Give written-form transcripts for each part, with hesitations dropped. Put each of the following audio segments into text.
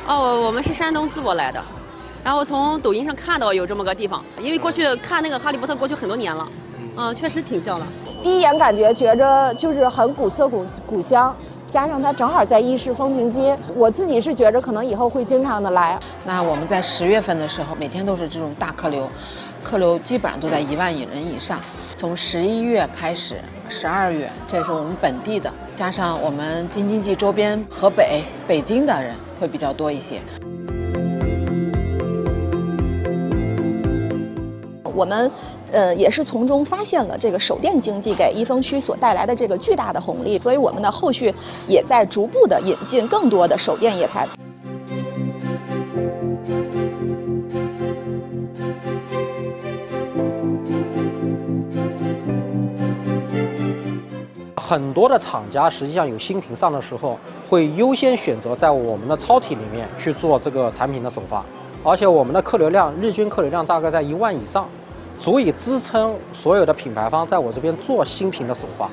哦，我们是山东淄博来的，然后从抖音上看到有这么个地方，因为过去看那个《哈利波特》过去很多年了，确实挺像的。第一眼感觉着就是很古色古香，加上它正好在伊势风情街，我自己是觉着可能以后会经常的来。那我们在10月份的时候，每天都是这种大客流，客流基本上都在1万人以上。从11月开始，12月，这是我们本地的，加上我们京津冀周边河北、北京的人会比较多一些。我们也是从中发现了这个手电经济给一峰区所带来的这个巨大的红利，所以我们呢后续也在逐步的引进更多的手电业态。很多的厂家实际上有新品上的时候，会优先选择在我们的超体里面去做这个产品的首发，而且我们的客流量日均客流量大概在1万以上，足以支撑所有的品牌方在我这边做新品的首发。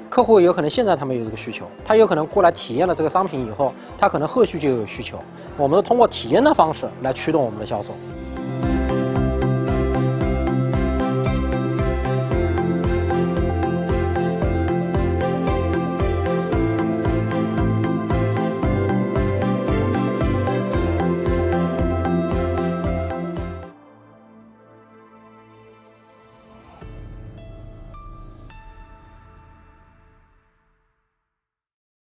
客户有可能现在他们有这个需求，他有可能过来体验了这个商品以后，他可能后续就有需求。我们是通过体验的方式来驱动我们的销售。